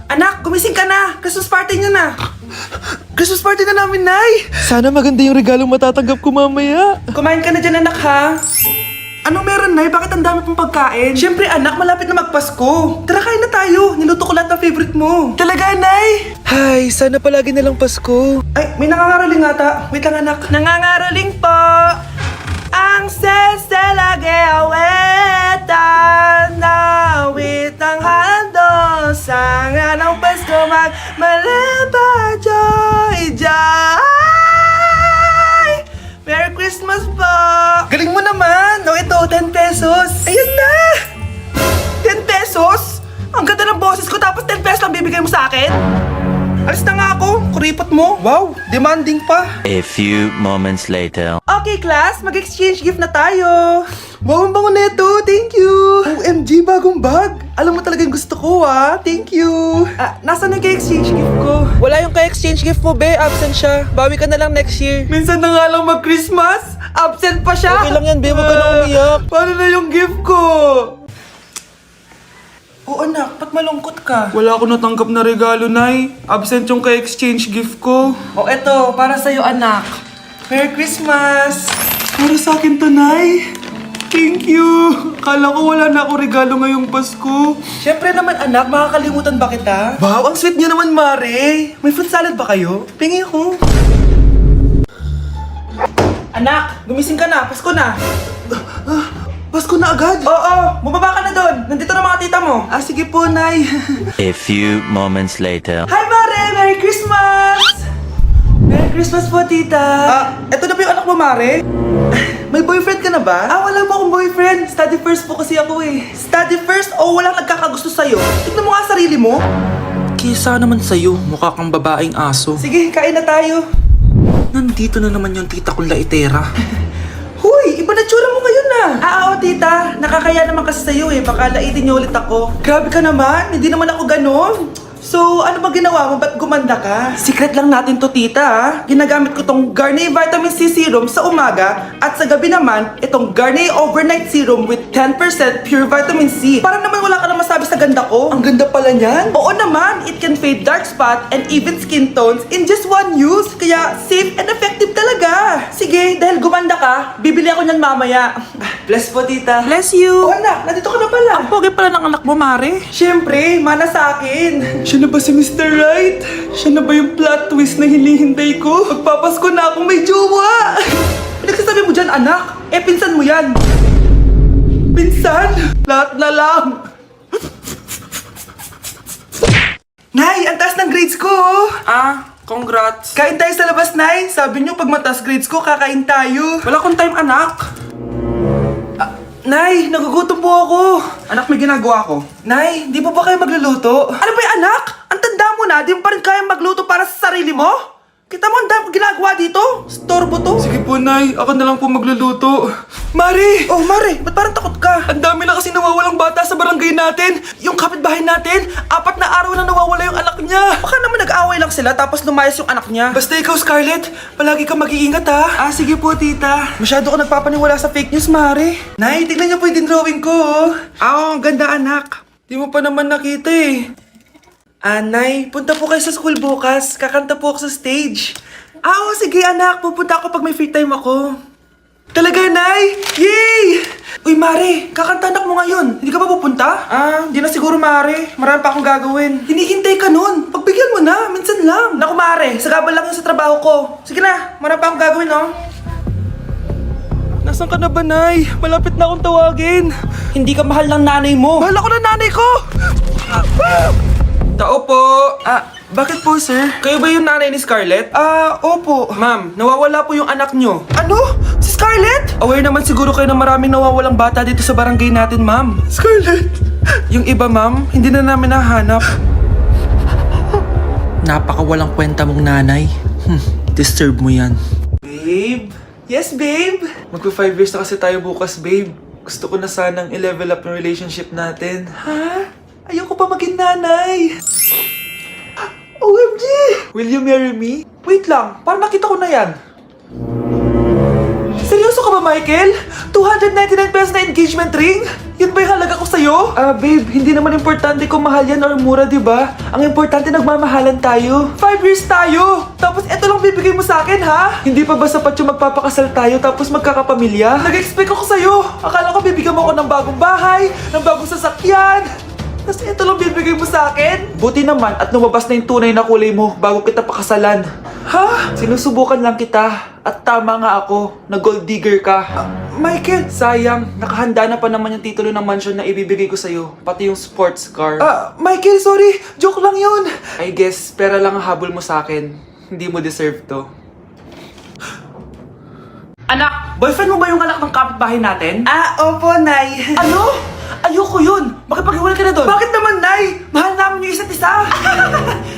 Anak, gumising ka na! Christmas party niyo na! Christmas party na namin, Nay! Sana maganda yung regalong matatanggap ko mamaya. Kumain ka na dyan, anak, ha? Ano meron, Nay? Bakit ang dami pong pagkain? Siyempre, anak, malapit na magpasko. Tara, kain na tayo. Niluto ko lahat ng favorite mo. Talaga, Nay? Hay, sana palagi na lang Pasko. Ay, may nangangaraling ata. Wait lang, anak. Nangangaraling po. Ang seselage awetan na awit ng handog. Sanga ng Pasko magmalaba joy joy. Merry Christmas po! Galing mo naman! No, ito, 10 pesos. Ayan na! 10 pesos? Ang ganda ng boses ko tapos 10 pesos lang bibigay mo sa akin? Alis na nga ako, kuripot mo. Wow, demanding pa. A few moments later. Okay, class, mag-exchange gift na tayo. Wow, ang bango neto, thank you. OMG, bagong bag. Alam mo talaga yung gusto ko, ah. Thank you. Nasaan yung exchange gift ko? Wala yung ka-exchange gift mo, be. Absent siya. Bawi ka na lang next year. Minsan na nga lang mag-Christmas. Absent pa siya. Okay lang yan, be. Huwag ka na umiyak. Paano na yung gift ko? Oh, anak, ba't malungkot ka? Wala ako natanggap na regalo, Nay. Absent yung ka-exchange gift ko. Oh, eto, para sa'yo, anak. Merry Christmas! Para sa akin to, Nay. Thank you. Kala ko wala na ako regalo ngayong Pasko. Siyempre naman, anak, makakalimutan ba kita? Wow, ang sweet niya naman, Mare. May fruit salad ba kayo? Pingi ko. Anak, gumising ka na. Pasko na. Pasko na agad? Oo, bumaba ka na doon. Nandito na mga tita mo. Sige po, Nay. A few moments later. Hi, Mare! Merry Christmas! Merry Christmas po, tita. Eto na ba yung anak mo, Mare? May boyfriend ka na ba? Wala po akong boyfriend. Study first po kasi ako eh. Study first o walang nagkakagusto sa'yo? Tignan mo nga sarili mo. Kisa naman sa'yo, mukha kang babaeng aso. Sige, kain na tayo. Nandito na naman yung tita kong laitera. Huy, iba na tsura mo ngayon na. Oo, tita. Nakakaya naman kasi sa'yo eh. Baka laitin niyo ulit ako. Grabe ka naman. Hindi naman ako ganon. So, ano ba ginawa mo? Ba't gumanda ka? Secret lang natin to, tita, ha? Ginagamit ko tong Garnier Vitamin C Serum sa umaga at sa gabi naman, itong Garnier Overnight Serum with 10% pure vitamin C. Para naman wala ka na masabi sa ganda ko. Ang ganda pala niyan. Oo naman, it can fade dark spot and even skin tones in just one use. Kaya safe and effective talaga. Sige, dahil gumanda ka, bibili ako niyan mamaya. Bless po, tita. Bless you. Oh, anak, nandito ka na pala. Ang pogi pala ng anak mo, Mare. Siyempre, mana sa akin. Siya na ba si Mr. Right? Siya na ba yung plot twist na hinihintay ko? Magpapasko na akong may jowa! Pinagsasabi mo dyan, anak? Pinsan mo yan! Pinsan? Lahat na lang! Nay, ang taas ng grades ko! Congrats. Kain tayo sa labas, Nay! Sabi niyo, pag mataas grades ko, kakain tayo! Wala akong time, anak. Nay, nagugutom po ako! Anak, may ginagawa ko. Nay, di po ba kayo magluluto? Ano ba yung anak? Ang tanda mo na, di mo pa rin kaya magluto para sa sarili mo? Kita mo ang dami kong ginagawa dito? Storbo to? Sige po, Nay. Ako na lang po magluluto. Mare! Oh, Mare, ba't parang takot ka? Ang dami na kasi nawawalang bata sa barangay natin. Yung kapitbahay natin, 4 na araw na nawawala yung anak niya. Baka naman nag-away lang sila tapos lumayas yung anak niya. Basta ikaw, Scarlett, palagi kang mag-iingat, ha? Sige po, tita. Masyado ka nagpapaniwala sa fake news, Mare. Nay, tignan niyo po yung drawing ko. Ang ganda, anak. Di mo pa naman nakita, eh. Nay, punta po kayo sa school bukas. Kakanta po ako sa stage. Sige, anak. Pupunta ako pag may free time ako. Talaga, Nay? Yay! Uy, Mare, kakanta anak mo ngayon. Hindi ka ba pupunta? Hindi na siguro, Mare. Marami pa akong gagawin. Hinihintay ka nun. Pagbigyan mo na, minsan lang. Naku, Mare, sagabal lang yun sa trabaho ko. Sige na, marami pa akong gagawin, no? Nasaan ka na ba, Nay? Malapit na akong tawagin. Hindi ka mahal ng nanay mo. Mahal ako ng nanay ko! Tao po! Bakit po, sir? Kayo ba yung nanay ni Scarlett? Opo. Ma'am, nawawala po yung anak nyo. Ano? Si Scarlett? Aware naman siguro kayo na maraming nawawalang bata dito sa barangay natin, ma'am. Scarlett? Yung iba, ma'am, hindi na namin nahanap. Napakawalang kwenta mong nanay. Disturb mo yan. Babe? Yes, babe? Magpa 5 years na kasi tayo bukas, babe. Gusto ko na sanang i-level up yung relationship natin. Ha? Ayoko pa maging nanay. OMG! Will you marry me? Wait lang, parang nakita ko na yan. Seryoso ka ba, Michael? 299 pesos na engagement ring? Yun ba yung halaga ko sa'yo? Babe, hindi naman importante kung mahal yan or mura, di ba? Ang importante, nagmamahalan tayo. 5 years tayo! Tapos eto lang bibigay mo sa akin, ha? Hindi pa ba sapat yung magpapakasal tayo tapos magkakapamilya? Nag-expect ako sa'yo. Akala ko bibigyan mo ako ng bagong bahay, ng bagong sasakyan. Tapos ito lang bibigay mo sa akin? Buti naman at lumabas na yung tunay na kulay mo bago kita pakasalan. Ha? Sinusubukan lang kita. At tama nga ako, na gold digger ka. Michael! Sayang, nakahanda na pa naman yung titulo ng mansion na ibibigay ko sa'yo. Pati yung sports car. Michael, sorry! Joke lang yun! I guess, pera lang ang habol mo sa akin. Hindi mo deserve to. Anak, boyfriend mo ba yung anak ng kapitbahay natin? Opo, Nay. Ano? Ayoko yun! Makipaghiwalay ka na doon! Bakit naman, Nay? Mahal namin yung isa't isa!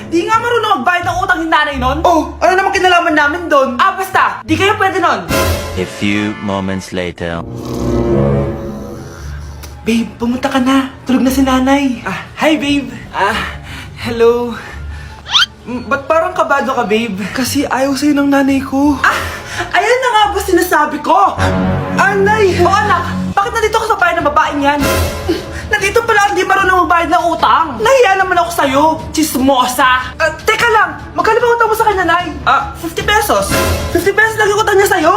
Di nga marunong magbayad ng utang yung nanay nun? Oh, ano naman kinalaman namin doon? Basta! Di kayo pwede nun! A few moments later. Babe, pumunta ka na. Tulog na si nanay. Hi, babe. Hello. Ba't parang kabado ka, babe? Kasi ayaw sa'yo ng nanay ko. Ayan na nga ba sinasabi ko? Nay! O anak, bakit nandito ka sa bahay ng babaeng yan? Nandito pala hindi marunong magbayad ng utang. Nahiya naman ako sa'yo, chismosa. Teka lang, magkano ba utang mo sa kanya, Nay? 50 pesos. 50 pesos lang yung utang niya sa'yo?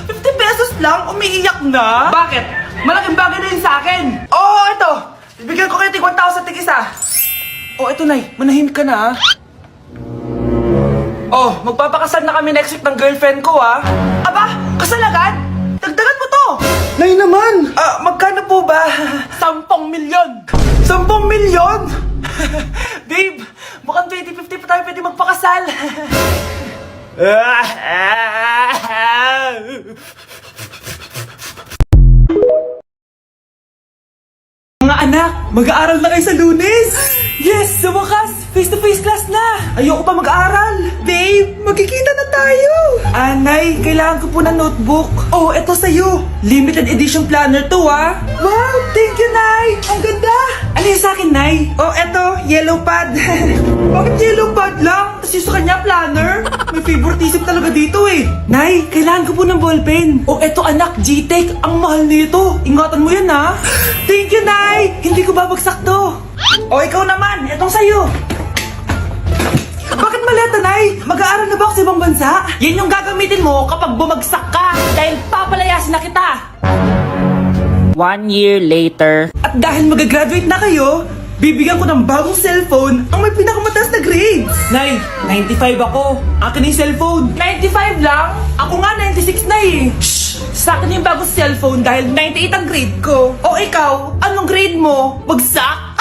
50 pesos lang? Umiiyak na? Bakit? Malaking bagay na yun sa akin. Oo, ito. Bibigyan ko kayo tig 1,000 tig isa. Ito, Nay. Manahimik ka na, magpapakasal na kami next week ng girlfriend ko, Aba, kasal agad? Dagdagan mo to! Nay naman! Magkano po ba? 10 milyon! 10 milyon? Babe, mukhang 2050 pa tayo pwede magpakasal. Mga anak, mag-aaral na kayo sa Lunes! Yes! Sa wakas! Face-to-face class na! Ayoko pa mag-aaral! Babe, magkikita na tayo! Nay, kailangan ko po ng notebook. Eto sa'yo. Limited edition planner to, Wow! Thank you, Nay! Ang ganda! Ano yung sa'kin, Nay? Eto, yellow pad. Bakit yellow pad lang? Tapos yung sa kanya, planner? May favoritism talaga dito, Nay, kailangan ko po ng ballpen. Eto, anak, G-Tech. Ang mahal nito. Ingatan mo yan, ha? Thank you, Nay! Hindi ko babagsak to. Ikaw naman! Etong sa'yo! Bakit maleta, Nay? Mag-aaral na ba ako sa ibang bansa? Yan yung gagamitin mo kapag bumagsak ka dahil papalayasin na kita! 1 year later. At dahil mag-graduate na kayo, bibigyan ko ng bagong cellphone ang may pinakamataas na grades! Nay, 95 ako. Akin yung cellphone. 95 lang? Ako nga 96 na Shh! Sa akin yung bagong cellphone dahil 98 ang grade ko. Ikaw, anong grade mo? Bagsak?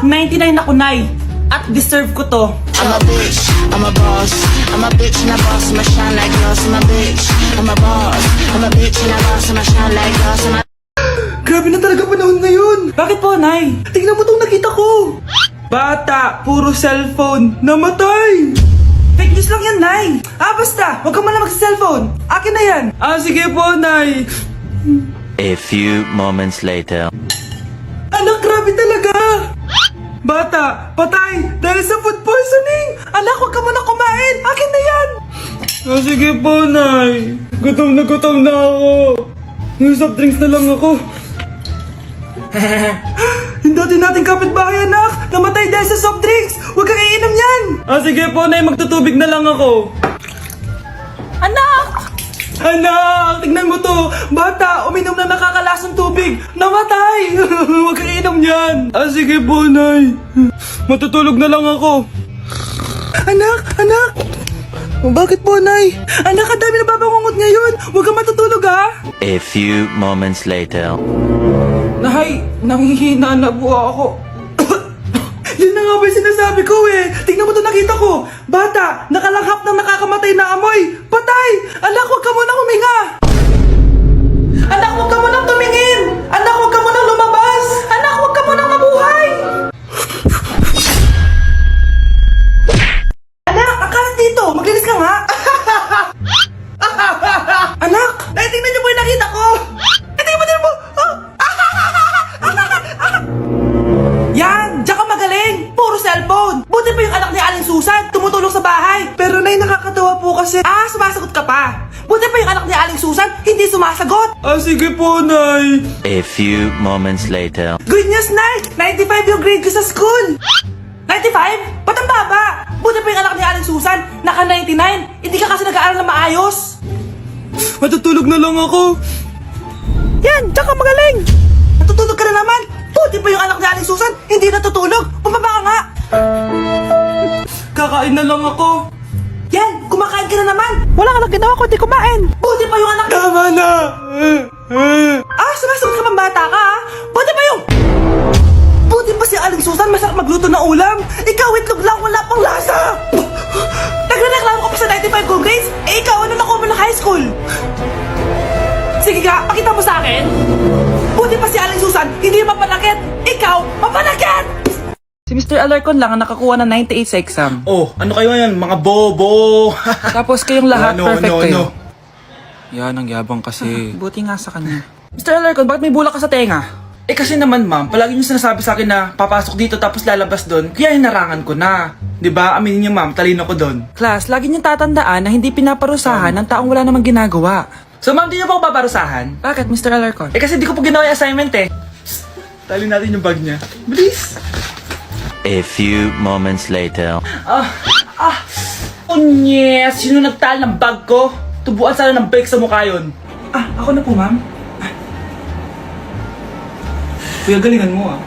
99 ako, Nay. At deserve ko to. I'm a bitch, I'm a boss. I'm a bitch and a boss, I'ma shine like glass. I'm a bitch, I'm a boss. I'm a bitch and a boss, I'ma shine like glass. Grabe na talaga panahon ngayon. Bakit po, Nay? Tingnan mo tong nakita ko. Bata, puro cellphone, namatay. Fake news lang yan, Nay. Basta, huwag ka man mag-cellphone. Akin na yan. Sige po, Nay. A few moments later. Anak, grabe talaga. Bata, patay dahil sa food poisoning. Anak, huwag ka muna kumain. Akin na yan. Sige po, Nay. Gutom na ako. Yung soft drinks na lang ako. Yung dati nating kapitbahay, anak. Namatay dahil sa soft drinks. Huwag kang iinom yan. Sige po, Nay. Magtutubig na lang ako. Anak! Anak! Tignan mo to! Bata, uminom na nakakalasang tubig! Namatay! Huwag kang inom yan! Sige po, Nay. Matutulog na lang ako. Anak! Bakit po, Nay? Anak, ang dami na babangungot ngayon! Huwag kang matutulog, ha? A few moments later. Nay, nanghihina na po ako. Yun na nga ba yung sinasabi ko Tingnan mo to nakita ko. Bata, nakalanghap ng nakakamatay na amoy. Patay! Anak, huwag ka munang huminga. Anak, huwag ka munang tumingin. Anak, huwag ka munang lumabas. Anak, huwag ka munang mabuhay. Anak, akalat dito. Maglinis ka nga. Anak, tingnan niyo po yung nakita ko. Tingnan mo. Yan! Diyan ka magaling! Puro cellphone! Buti pa yung anak ni Aling Susan, tumutulong sa bahay! Pero Nay, nakakatawa po kasi... sumasagot ka pa! Buti pa yung anak ni Aling Susan, hindi sumasagot. Ah, sige po, Nay. A few moments later. Good news, Nay! 95 yung grade ko sa school! 95? Ba't ang baba? Buti pa yung anak ni Aling Susan, naka 99. Hindi ka kasi nag-aaral na maayos. Matutulog na lang ako. Yan, tsaka magaling! Natutulog ka na naman! Buti pa yung anak ni Aling Susan, hindi natutulog! Bumaba ka nga! Kakain na lang ako. Yan, kumakain ka na naman! Wala ka lang ginawa kundi kumain! Buti pa yung anak ni... Tama na. Sumasagot ka pang bata ka, ha? Buti pa yung... Buti pa si Aling Susan, masarap magluto ng ulam! Ikaw, itlog lang, wala pang lasa! Nagrereklamo ka pa sa 95 good grades? Eh ikaw, ano nakuha mo ng high school? Sige nga, pakita mo sa akin! Buti pa si Aling Susan, hindi mapanakit! Ikaw, mapanakit! Si Mr. Alarcon lang ang nakakuha ng 98 sa exam. Oh, ano kayo yan? Mga bobo. Tapos kayong lahat Ano, perfect ano, kayo. Yan, ang yabang kasi. Buti nga sa kanya. Mr. Alarcon, bakit may bulak ka sa tenga? Eh kasi naman, ma'am, palagi niyo sinasabi sa akin na papasok dito tapos lalabas doon, kaya hinarangan ko na. 'Di ba? Aminin niyo, ma'am, talino ko doon. Class, lagi niyong tatandaan na hindi pinaparusahan ng taong wala namang ginagawa. So, ma'am, di niyo pa ako paparusahan? Bakit, Mr. Alarcon? Eh kasi di ko pa ginawa yung assignment eh. Tali natin yung bag niya. Bilis! A few moments later. Unyes! Sino nagtal ng bag ko? Tubuan sana ng bike sa mukha yun. Ako na po, ma'am. Kuya, galingan mo ah.